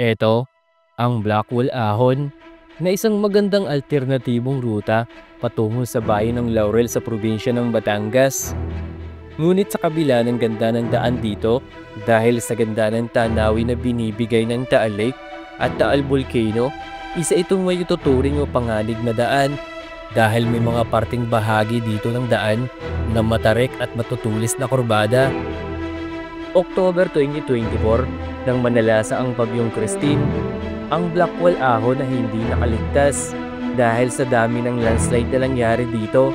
Eto, ang Blackwall Ahon na isang magandang alternatibong ruta patungo sa bayan ng Laurel sa probinsya ng Batangas. Ngunit sa kabila ng ganda ng daan dito, dahil sa ganda ng tanawin na binibigay ng Taal Lake at Taal Volcano, isa itong may tuturing o panganib na daan dahil may mga parting bahagi dito ng daan na matarik at matutulis na kurbada. October 2024, nang manalasa ang bagyong Christine, ang Blackwall Ahon na hindi nakaligtas dahil sa dami ng landslide na nangyari dito.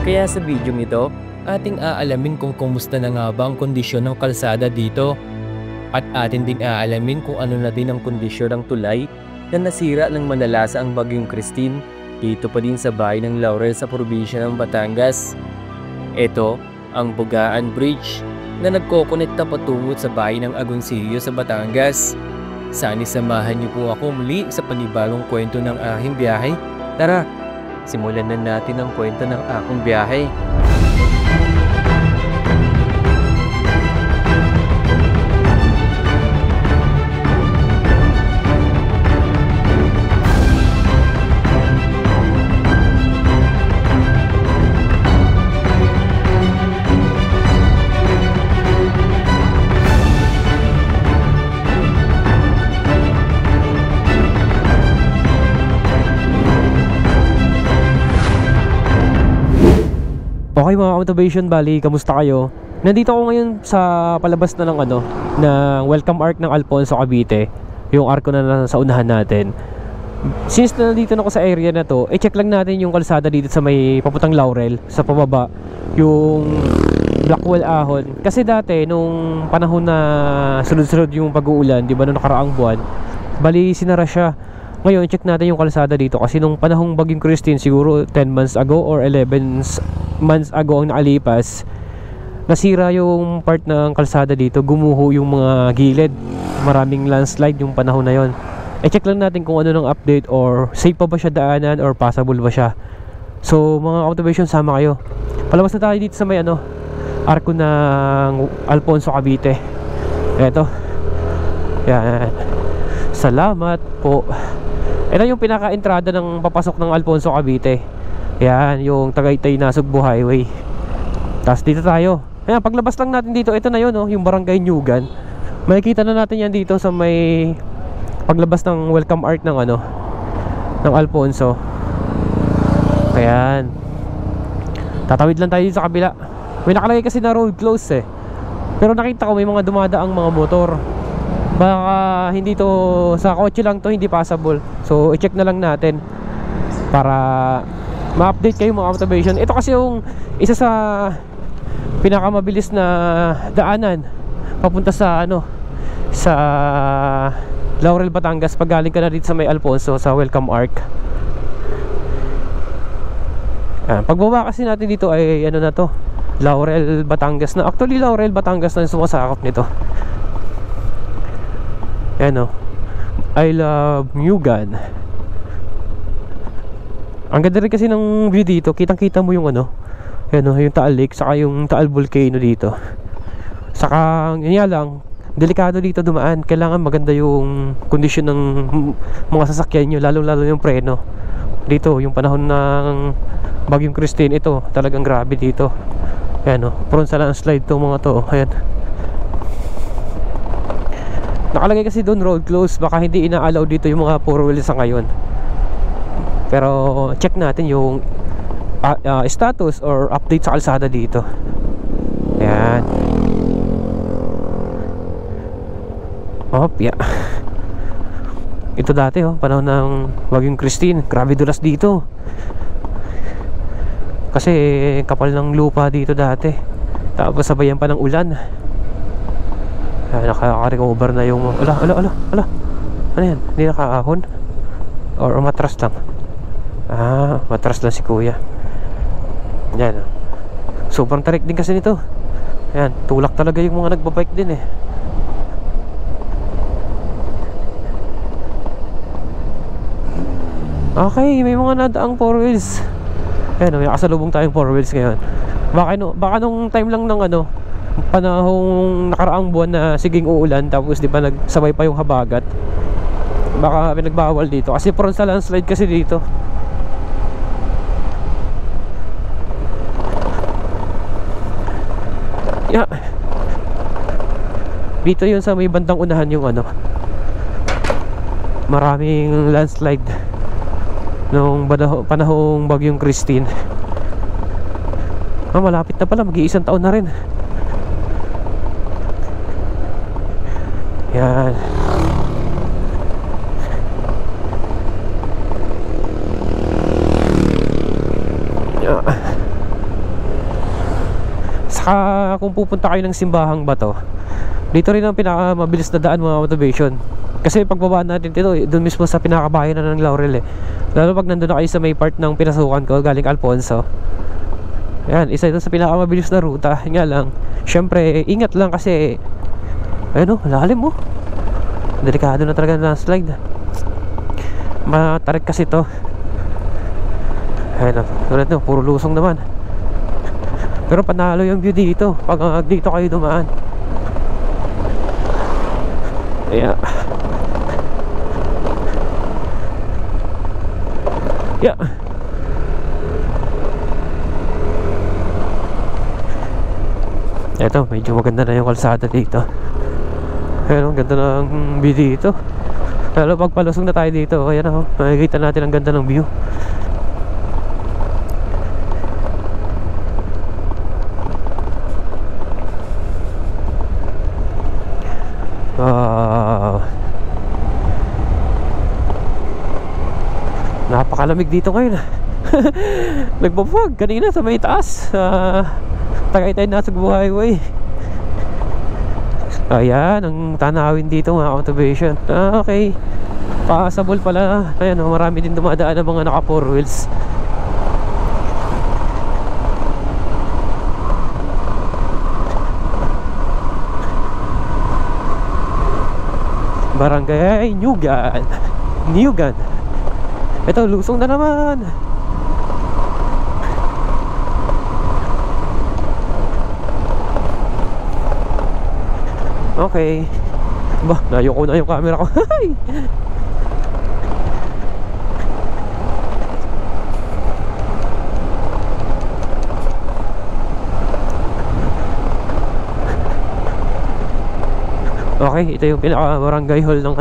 Kaya sa video nito, ating aalamin kung kumusta na nga ba ang kondisyon ng kalsada dito. At atin ding aalamin kung ano na din ang kondisyon ng tulay na nasira ng manalasa ang bagyong Christine dito pa din sa bayan ng Laurel sa probinsya ng Batangas. Ito ang Bugaan Bridge na nagkokonekta patungo sa bayan ng Agoncillo sa Batangas. Sana samahan niyo po ako muli sa panibagong kwento ng aking biyahe. Tara! Simulan na natin ang kwento ng akong biyahe. Okay mga motivation bali, kamusta kayo? Nandito ako ngayon sa palabas na ng ng welcome arc ng Alfonso Cavite. Yung arco na nasa unahan natin. Since na nandito na ako sa area na to, check lang natin yung kalsada dito sa may papuntang Laurel, sa pababa, yung Blackwall Ahon. Kasi dati nung panahon na sunod-sunod yung pag-uulan, di ba, nung nakaraang buwan, bali sinara siya. Ngayon, check natin yung kalsada dito kasi nung panahong bagyong Christine, siguro 10 months ago or 11 months ago ang nakalipas, nasira yung part ng kalsada dito, gumuho yung mga gilid, maraming landslide yung panahon na yon. Check lang natin kung ano ng update or safe pa ba siya daanan or passable ba siya. So mga motivation, sama kayo. Palabas na tayo dito sa may arko ng Alfonso Cavite. Eto, yan, salamat po. Ito yung pinaka-entrada ng papasok ng Alfonso Cavite. Yan, yung Tagaytay na Sugbo Highway. Tapos dito tayo. Ayan, paglabas lang natin dito, ito na yun, yung Barangay Nyugan. Makikita na natin yan dito sa may paglabas ng welcome arc ng ng Alfonso. Ayan. Tatawid lang tayo dito sa kabila. May nakalagay kasi na road close pero nakita ko may mga dumadaang mga motor. Baka hindi to, sa kotse lang to, hindi passable. So i-check na lang natin para ma-update kayo mga motivation. Ito kasi yung isa sa pinakamabilis na daanan papunta sa sa Laurel, Batangas pag galing ka na dito sa may Alfonso sa welcome arc. Pagbaba kasi natin dito ay na to, Laurel, Batangas na. Actually Laurel, Batangas na yung sumasakop nito. I love Nyugan. Ang ganda rin kasi ng view dito. Kitang-kita mo yung yung Taal Lake, saka yung Taal Volcano dito. Saka yun nga lang, delikado dito dumaan. Kailangan maganda yung kondisyon ng mga sasakyan nyo, lalo-lalo yung preno. Dito, yung panahon ng bagyong Christine, ito talagang grabe dito. Prone sa landslide to mga to. Ayan. Nakalagay kasi doon road close, baka hindi ina-allow dito yung mga four wheels sa ngayon. Pero check natin yung status or update sa kalsada dito. Ayan. Opya. Ito dati panahon ng Bagyong Christine, grabe dulas dito. Kasi kapal ng lupa dito dati. Tapos sabayan pa ng ulan. Ay, nakaka-recover na yung... Ala. Ano yan? Hindi nakaahon? Or matras lang? Matras lang si kuya. Yan. Sobrang tarik din kasi nito. Yan, tulak talaga yung mga nagbabike din eh. Okay, may mga nadaang 4 wheels. Ayan, may kasalubong tayong 4 wheels ngayon. Baka nung time lang ng panahong nakaraang buwan na siging uulan, tapos di ba nagsabay pa yung habagat. Baka pinagbawal dito kasi prone sa landslide kasi dito. Yeah. Dito yun sa may bandang unahan yung maraming landslide nung panahong Bagyong Christine. Malapit na pala, mag-iisang taon na rin. Yan. Saka kung pupunta kayo ng Simbahang Bato, dito rin ang pinakamabilis na daan mga motivation. Kasi pagbaba natin dito, doon mismo sa pinakabayan na ng Laurel eh. Lalo pag nandun na kayo sa may part ng pinasukan ko galing Alfonso. Yan, isa ito sa pinakamabilis na ruta. Nga lang, syempre, ingat lang kasi lalim mo. Delikado na talaga ng landslide. Matarik kasi to. Ayan, tulad no, puro lusong naman. Pero panalo yung view dito pag dito kayo dumaan. Ayan. Yeah. Eto, medyo maganda na yung kalsada dito. Ayan, ang ganda ng view dito. Lalo pag palusong na tayo dito, ayan makikita natin ang ganda ng view. Napakalamig dito ngayon. Nagbabag kanina sa may taas. Tagaytay na sa Cebu Highway. Ayan, ang tanawin dito mga motivation. Okay, passable pala. Ayan, marami din dumadaan ng mga naka 4 wheels. Barangay Niugan. Ito, lusong na naman. Okay. Bah, nayoko na yung camera ko. Okay, ito yung pinaka barangay hall ng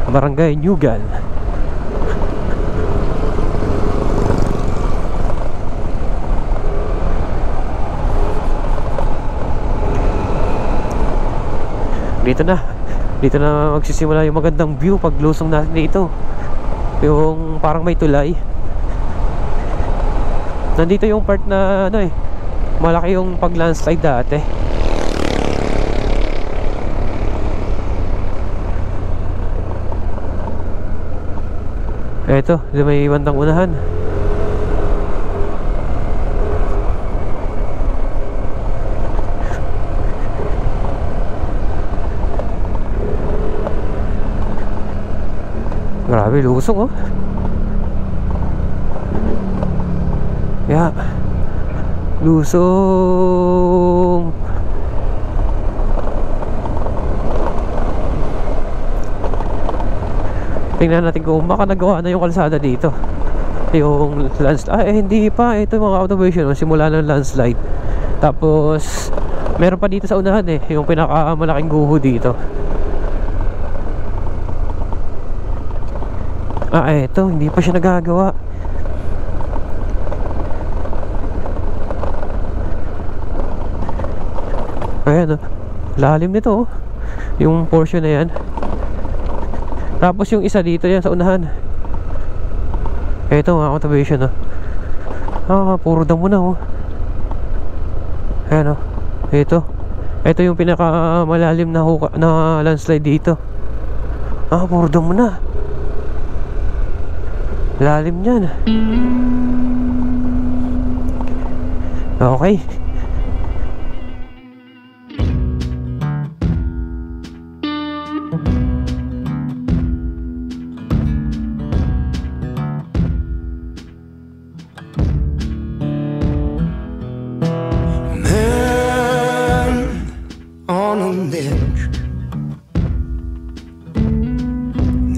Barangay Niugan. Dito na magsisimula yung magandang view pag lusong natin dito. Yung parang may tulay. Nandito yung part na malaki yung pag landslide dati. Eto, may bandang unahan. Grabe, lusong Yeah, lusong. Tingnan natin kung baka nagawa na yung kalsada dito. Yung landslide, hindi pa. Ito yung mga observation, simula ng landslide. Tapos meron pa dito sa unahan yung pinakamalaking guho dito. Eto, hindi pa siya nagagawa. Ayan lalim nito yung portion na yan. Tapos yung isa dito yan sa unahan. Ito mga motivation, puro damo na, ayan, ito yung pinakamalalim na landslide dito. Puro damo na, lalim yan. Okay.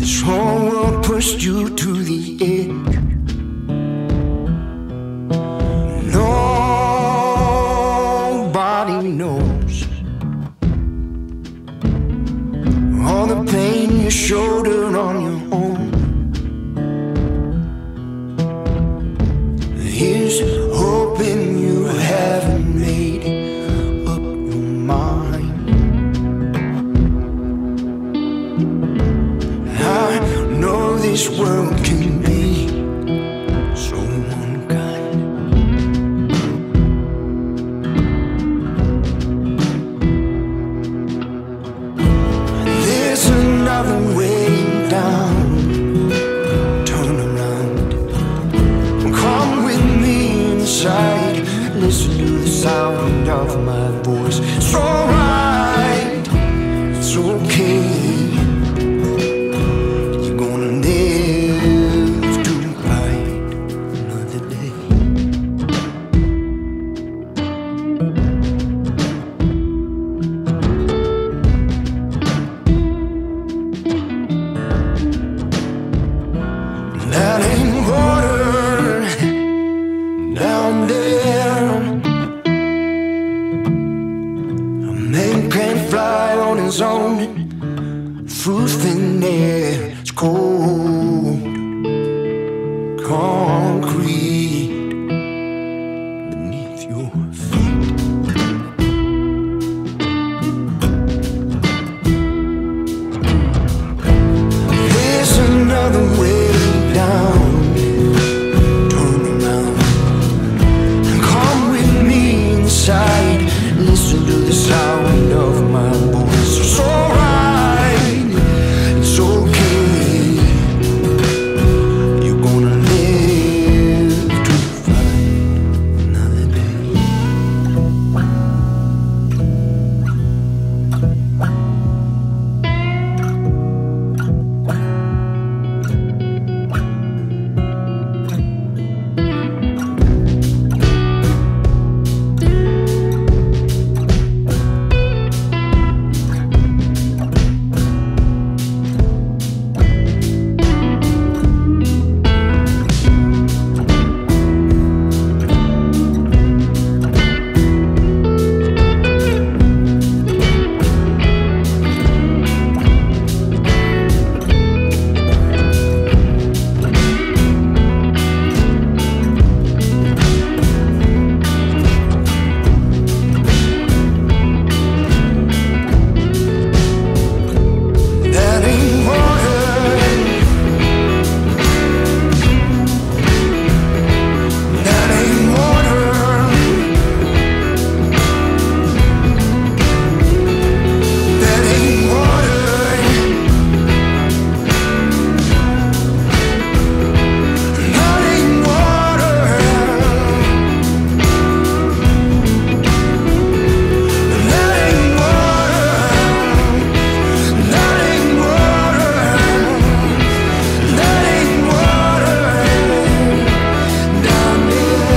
This whole world pushed you to the edge. Nobody knows all the pain you shouldered on your own. Here's hoping you haven't made up your mind. I know this world can be so unkind. There's another way down. Turn around, come with me inside. Listen to the sound of my voice. It's alright, it's okay. That ain't water down there. A man can't fly on his own through thin air. It's cold concrete beneath your feet. There's another way down. Turn around and come with me inside. Listen to the sound of my voice. It's alright, it's okay. You're gonna live to fight another day. That ain't water. That ain't water. That ain't water. That ain't water. That ain't water. That ain't water. That ain't water down there.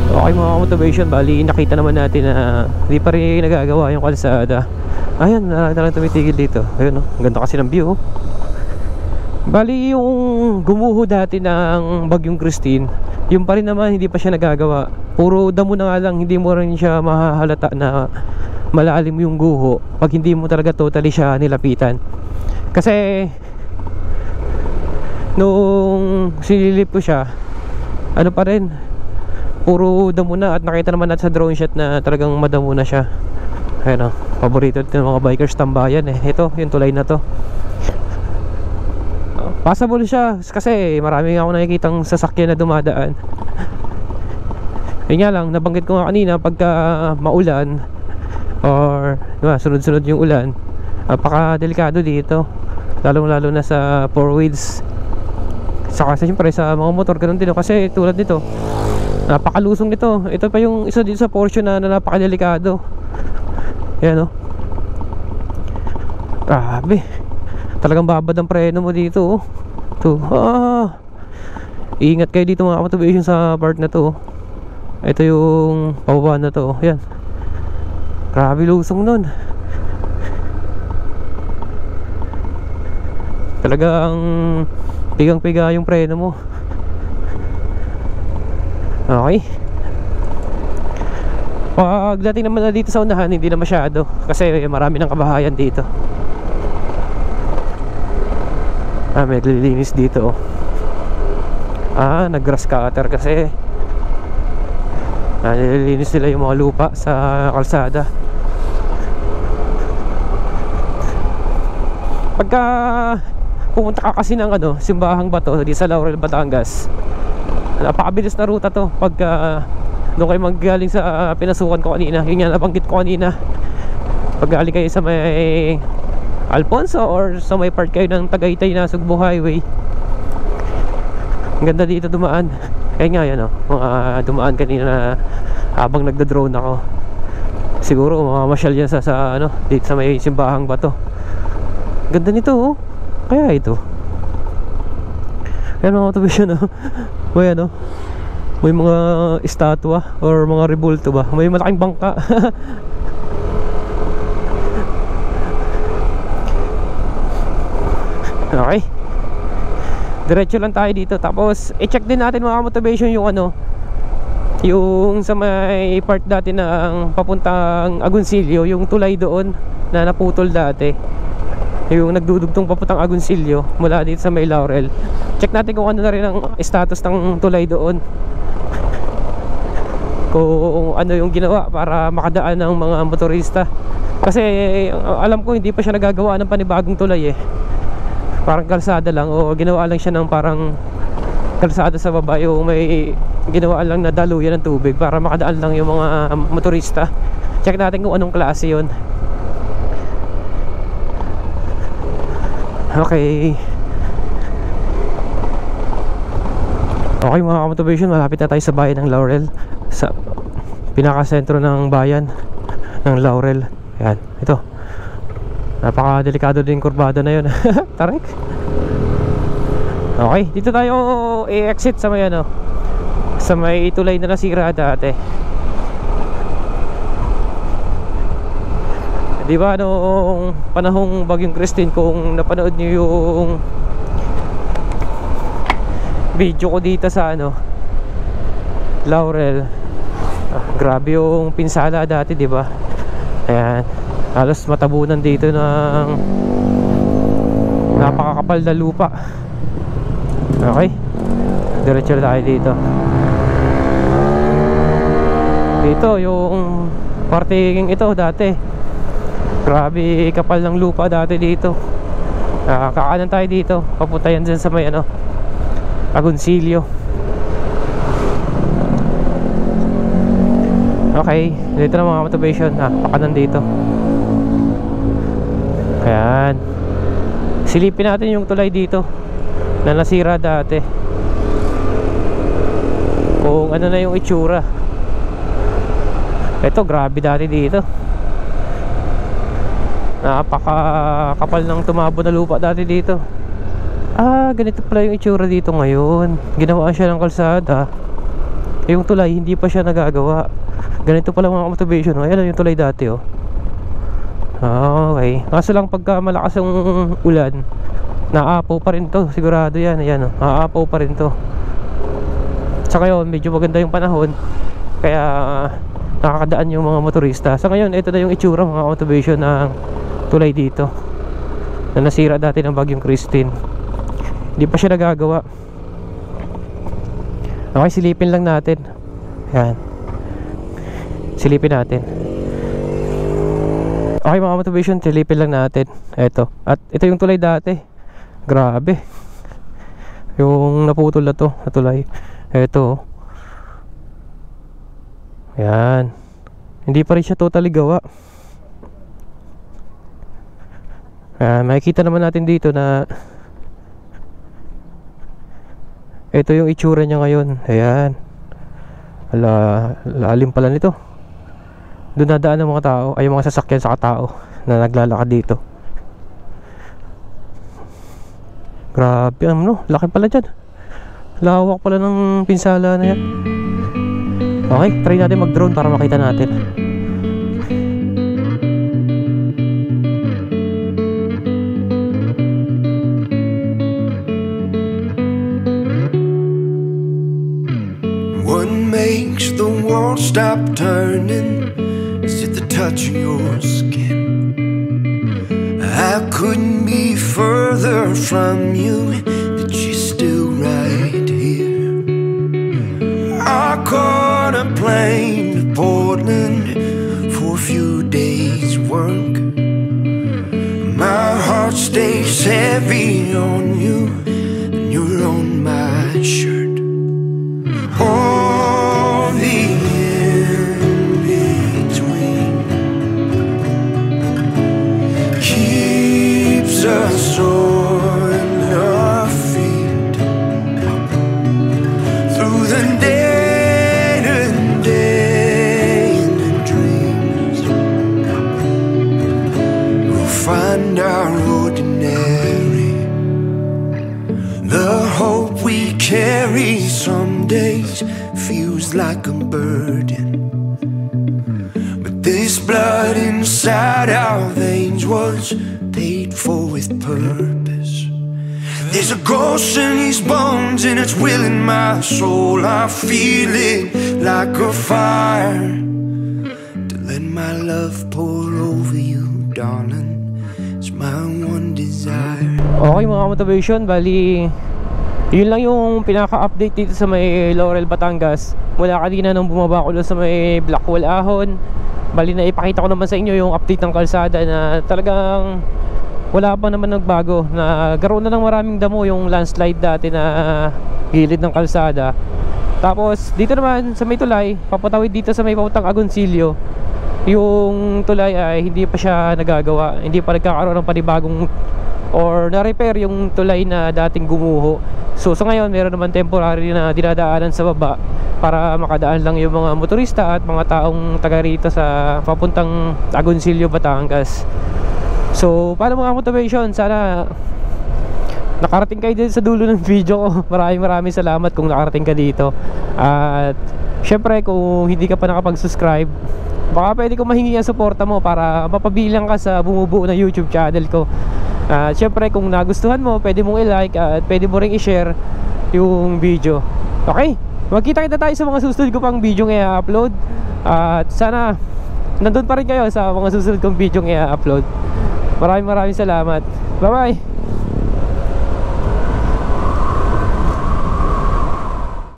Okay mga motivation, bali nakita naman natin na hindi pa rin nagagawa yung kalsada. Ayan, nalang tumitigil dito. Ayun, ang ganda kasi ng view. Bali yung gumuho dati ng Bagyong Christine, yung pa rin naman hindi pa siya nagagawa. Puro damo na nga lang, hindi mo rin siya mahahalata na malalim yung guho pag hindi mo talaga totally siya nilapitan. Kasi nung sinilip ko siya, ano pa rin, puro damo na. At nakita naman natin sa drone shot na talagang madamo na siya. Ayan o, paborito ng mga bikers tambayan eh. Ito, yung tulay na to. Passable siya kasi marami ako nakikitang sasakyan na dumadaan. Yun nga lang, nabanggit ko nga kanina, pagka maulan or sunod-sunod yung ulan, napaka-delikado dito, lalong-lalo na sa 4 wheels. Saka siyempre sa mga motor ganun din, kasi tulad nito, napakalusong nito. Ito pa yung isa dito sa portion na napaka-delikado. Yan o, grabe, talagang babad ang preno mo dito. Ingat kayo dito mga motivation sa part na to. Ito yung pababa na to. Yan, grabe lusong nun. Talagang pigang-piga yung preno mo. Okay. Pagdating naman na dito sa unahan, hindi na masyado kasi marami ng kabahayan dito. May naglilinis dito. Nag-grass cutter kasi nililinis nila yung mga lupa sa kalsada. Pagka pumunta ka kasi ng Simbahang Bato di sa Laurel, Batangas, napakabilis na ruta to. Pagka doon kayo maggaling sa pinasukan ko kanina, yun nga nabanggit ko kanina, pag galing kayo sa may Alfonso or sa may part kayo ng Tagaytay na Sugbo Highway, ang ganda dito dumaan. Kaya nga yan mga dumaan kanina habang nagda-drone ako. Siguro mamasyal yan sa dito sa may Simbahang Bato. Ganda nito kaya ito. Ayan mga motivation may mga estatwa or mga rebulto ba, may malaking bangka. Okay, diretso lang tayo dito. Tapos i-check din natin mga motivation yung yung sa may part dati ng papuntang Agoncillo, yung tulay doon na naputol dati, yung nagdudugtong papuntang Agoncillo mula dito sa may Laurel. Check natin kung ano na rin ang status ng tulay doon, kung ano yung ginawa para makadaan ng mga motorista. Kasi alam ko hindi pa siya nagagawa ng panibagong tulay parang kalsada lang, o ginawa lang siya ng parang kalsada sa baba, yung may ginawa lang na daluyan ng tubig para makadaan lang yung mga motorista. Check natin kung anong klase yun. Okay, mga motivation, malapit na tayo sa bayan ng Laurel, sa pinakasentro ng bayan ng Laurel. Yan, ito, napaka-delikado din kurbada na yun. Tarik. Okay, dito tayo i-exit sa may sa may tulay na nasira dati. Di ba noong panahong Bagyong Christine, kung napanood niyo yung video ko dito sa Laurel, grabe yung pinsala dati, di ba? Ayan, halos matabunan dito ng napakakapal na lupa. Okay, diretso tayo dito. Dito yung parting ito dati, grabe kapal ng lupa dati dito. Kakanan tayo dito, papunta yan dyan sa may Agoncillo. Okay, dito na mga motivation. Pakanan dito. Ayan, silipin natin yung tulay dito na nasira dati, kung ano na yung itsura. Ito, grabe dati dito, napakakapal ng tumabo na lupa dati dito. Ganito pala yung itsura dito ngayon. Ginawa siya ng kalsada, yung tulay hindi pa siya nagagawa. Ganito pala mga motivation. Ayan yung tulay dati Okay, kaso lang pagka malakas yung ulan, naapaw pa rin to, sigurado yan. Ayan naapaw pa rin to. Sa ngayon medyo maganda yung panahon, kaya nakakadaan yung mga motorista. Sa ngayon ito na yung itsura mga motivation ng tulay dito na nasira dati ng Bagyong Christine. Hindi pa siya nagagawa. Okay, silipin lang natin. Ayan, silipin natin. Okay mga motivation, silipin lang natin. Eto. At ito yung tulay dati. Grabe. Yung naputol na to, na tulay. Eto. Yan. Hindi pa rin siya totally gawa. Makikita naman natin dito na ito yung itsura niya ngayon. Ayan. Lalim pala nito. Doon nadaan ng mga tao, ay yung mga sasakyan sa tao na naglalakad dito. Grabe, ano, laki pala dyan. Lawak pala ng pinsala na yan. Okay, try natin mag-drone para makita natin. What makes the world stop turning? Is it the touch of your skin? I couldn't be further from you, but you're still right here. I caught a plane to Portland for a few days' work. My heart stays heavy on you, and you're on my shirt. All the in-between keeps us on our feet through the day and day and the dreams. We'll find our ordinary, the hope we carry. Some days feels like a burden, but this blood inside our veins was paid for with purpose. There's a ghost in these bones and it's willing my soul. I feel it like a fire, to let my love pour over you, darling. It's my one desire. Okay mga motivation, bali yun lang yung pinaka-update dito sa may Laurel, Batangas. Mula kanina nung bumaba ko sa may Blackwell Ahon, bali na ipakita ko naman sa inyo yung update ng kalsada na talagang wala pa naman nagbago. Nagkaroon na ng maraming damo yung landslide dati na gilid ng kalsada. Tapos dito naman sa may tulay, papatawid dito sa may pautang Agoncillo, yung tulay ay hindi pa siya nagagawa. Hindi pa nagkakaroon ng panibagong or na-repair yung tulay na dating gumuho. So sa ngayon meron naman temporary na dinadaanan sa baba para makadaan lang yung mga motorista at mga taong taga rito sa papuntang Agoncillo, Batangas. So paano mga motivation, sana nakarating kayo din sa dulo ng video ko. Maraming salamat kung nakarating ka dito. At syempre kung hindi ka pa nakapag-subscribe, baka pwede ko mahingi ang suporta mo para mapabilang ka sa bumubuo na YouTube channel ko. Syempre kung nagustuhan mo, pwede mong i-like at pwede mo ring i-share yung video. Okay, magkita-kita tayo sa mga susunod ko pang video ng i-upload. At sana nandun pa rin kayo sa mga susunod kong video ng i-upload. Maraming salamat. Bye bye.